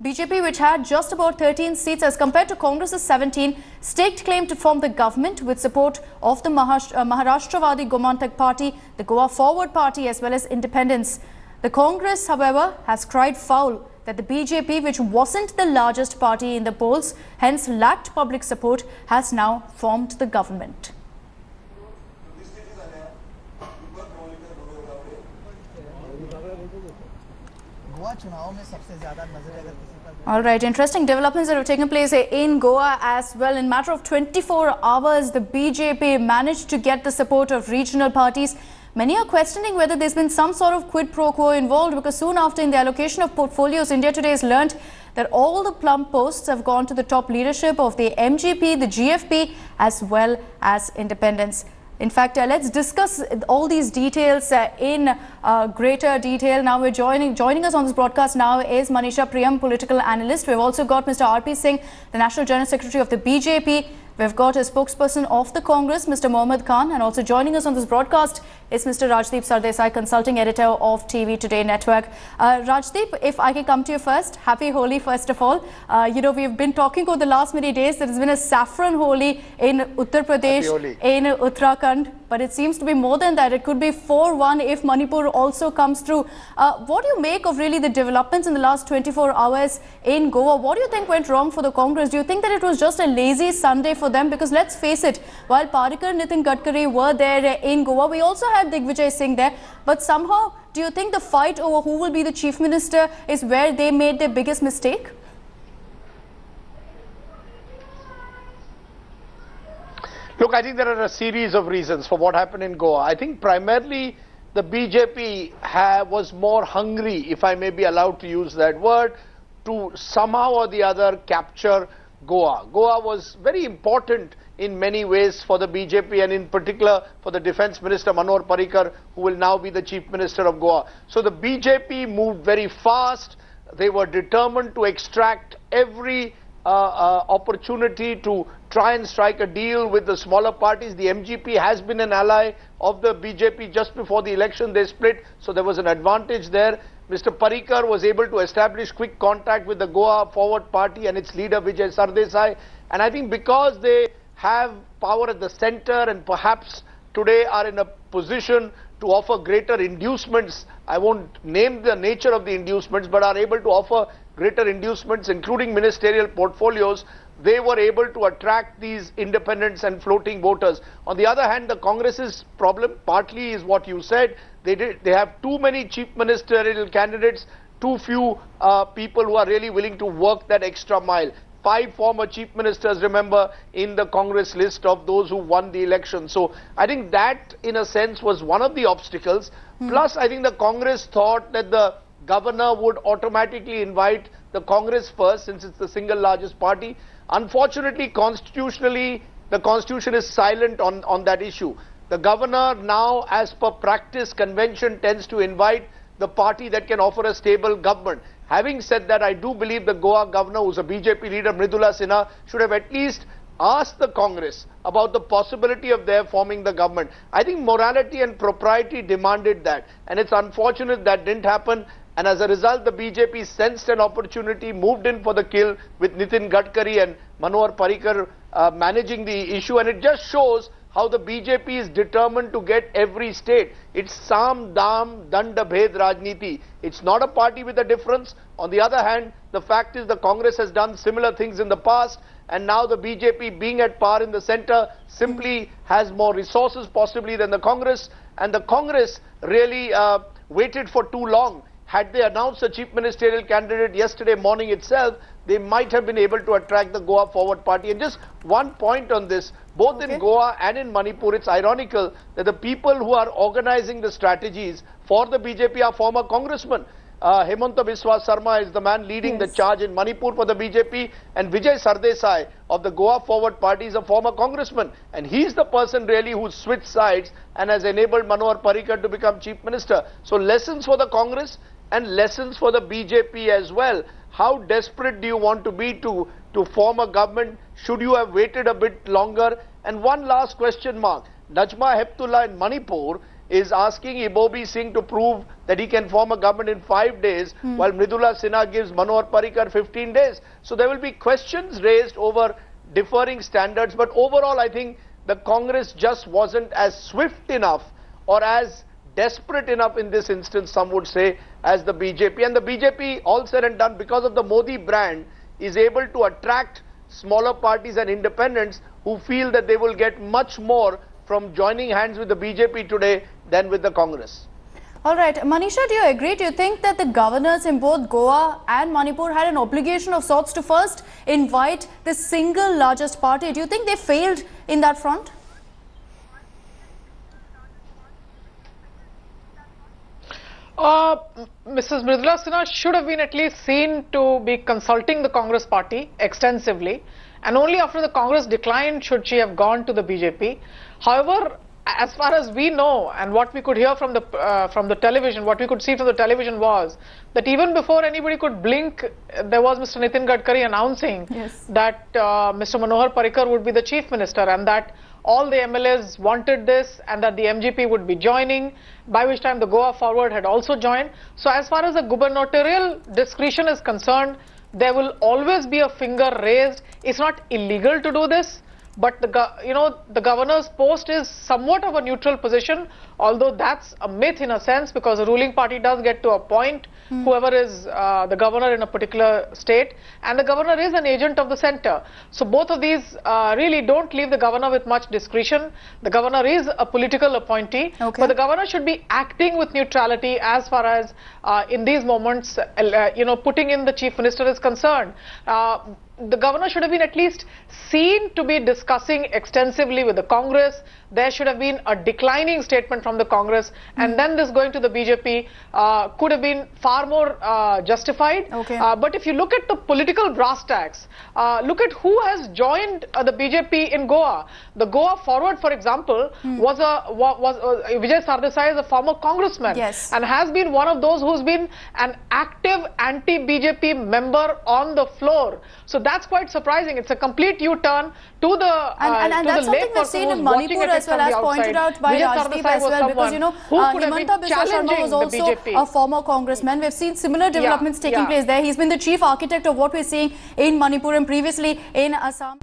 BJP, which had just about 13 seats as compared to Congress's 17, staked claim to form the government with support of the Maharashtrawadi Gomantak Party, the Goa Forward Party as well as independents. The Congress, however, has cried foul that the BJP, which wasn't the largest party in the polls, hence lacked public support, has now formed the government. All right, interesting developments that have taken place in Goa as well. In a matter of 24 hours, the BJP managed to get the support of regional parties. Many are questioning whether there's been some sort of quid pro quo involved, because soon after, in the allocation of portfolios, India Today has learnt that all the plump posts have gone to the top leadership of the MGP, the GFP as well as independents. In fact, let's discuss all these details in greater detail. Now we're joining us on this broadcast now is Manisha Priyam, political analyst. We've also got Mr. R.P. Singh, the National General Secretary of the BJP. We've got a spokesperson of the Congress, Mr. Mohammad Khan, and also joining us on this broadcast is Mr. Rajdeep Sardesai, consulting editor of TV Today Network. Rajdeep, if I can come to you first, happy Holi first of all. We've been talking over the last many days. There has been a saffron Holi in Uttar Pradesh, in Uttarakhand, but it seems to be more than that. It could be 4-1 if Manipur also comes through. What do you make of really the developments in the last 24 hours in Goa? What do you think went wrong for the Congress? Do you think that it was just a lazy Sunday for them? Because let's face it, while Parrikar, Nitin Gadkari were there in Goa, we also had Digvijay Singh there. But somehow, do you think the fight over who will be the Chief Minister is where they made their biggest mistake? Look, I think there are a series of reasons for what happened in Goa. I think primarily the BJP was more hungry, if I may be allowed to use that word, to somehow or the other capture Goa. Goa was very important in many ways for the BJP, and in particular for the Defence Minister Manohar Parrikar, who will now be the Chief Minister of Goa. So the BJP moved very fast. They were determined to extract every opportunity to try and strike a deal with the smaller parties. The MGP has been an ally of the BJP. Just before the election they split, so there was an advantage there. Mr. Parrikar was able to establish quick contact with the Goa Forward Party and its leader Vijay Sardesai, and I think because they have power at the centre and perhaps today are in a position to offer greater inducements, I won't name the nature of the inducements, but are able to offer greater inducements including ministerial portfolios, they were able to attract these independents and floating voters. On the other hand, the Congress's problem partly is what you said. They have too many chief ministerial candidates, too few people who are really willing to work that extra mile. 5 former chief ministers, remember, in the Congress list of those who won the election. So I think that in a sense was one of the obstacles. Plus I think the Congress thought that the governor would automatically invite the Congress first, since it's the single largest party. Unfortunately, constitutionally, the constitution is silent on that issue. The governor now, as per practice, convention tends to invite the party that can offer a stable government. Having said that, I do believe the Goa governor, who's a BJP leader, Mridula Sinha, should have at least asked the Congress about the possibility of their forming the government. I think morality and propriety demanded that, and it's unfortunate that didn't happen. And as a result, the BJP sensed an opportunity, moved in for the kill with Nitin Gadkari and Manohar Parrikar managing the issue. And it just shows how the BJP is determined to get every state. It's Sam, Dam, Danda, Bhed, Rajniti. It's not a party with a difference. On the other hand, the fact is the Congress has done similar things in the past, and now the BJP, being at par in the centre, simply has more resources possibly than the Congress. And the Congress really waited for too long. Had they announced a chief ministerial candidate yesterday morning itself, they might have been able to attract the Goa Forward Party. And just one point on this, both in Goa and in Manipur, it's ironical that the people who are organizing the strategies for the BJP are former congressmen. Hemanta Biswa Sarma is the man leading the charge in Manipur for the BJP, and Vijay Sardesai of the Goa Forward Party is a former congressman, and he's the person really who switched sides and has enabled Manohar Parrikar to become chief minister. So lessons for the Congress and lessons for the BJP as well. How desperate do you want to be to form a government? Should you have waited a bit longer? And one last question mark. Najma Heptullah in Manipur is asking Ibobi Singh to prove that he can form a government in 5 days, while Mridula Sinha gives Manohar Parrikar 15 days. So there will be questions raised over differing standards, but overall I think the Congress just wasn't as swift enough or as desperate enough in this instance, some would say, as the BJP. And the BJP, all said and done, because of the Modi brand, is able to attract smaller parties and independents who feel that they will get much more from joining hands with the BJP today than with the Congress. All right, Manisha, do you agree? Do you think that the governors in both Goa and Manipur had an obligation of sorts to first invite the single largest party? Do you think they failed in that front? Mrs. Mridula Sinha should have been at least seen to be consulting the Congress party extensively, and only after the Congress declined should she have gone to the BJP. However, as far as we know and what we could hear from the television, what we could see from the television was that even before anybody could blink, there was Mr. Nitin Gadkari announcing that Mr. Manohar Parrikar would be the chief minister, and that all the MLAs wanted this, and that the MGP would be joining, by which time the Goa Forward had also joined. So as far as the gubernatorial discretion is concerned, there will always be a finger raised. It's not illegal to do this, but the governor's post is somewhat of a neutral position, although that's a myth in a sense, because the ruling party does get to appoint whoever is the governor in a particular state, and the governor is an agent of the center. So both of these really don't leave the governor with much discretion. The governor is a political appointee, but the governor should be acting with neutrality as far as in these moments, putting in the chief minister is concerned. The governor should have been at least seen to be discussing extensively with the Congress. There should have been a declining statement from the Congress, and then this going to the BJP could have been far more justified. But if you look at the political brass tacks, look at who has joined the BJP in Goa. The Goa Forward, for example, was Vijay Sardesai is a former congressman, and has been one of those who's been an active anti-BJP member on the floor. So that's quite surprising. It's a complete U-turn to the and that's something we've seen in Manipur as well, as pointed out by Rajdeep as well, because Himanta Biswa Sharma was also a former congressman. We've seen similar developments taking place there. He's been the chief architect of what we're seeing in Manipur and previously in Assam.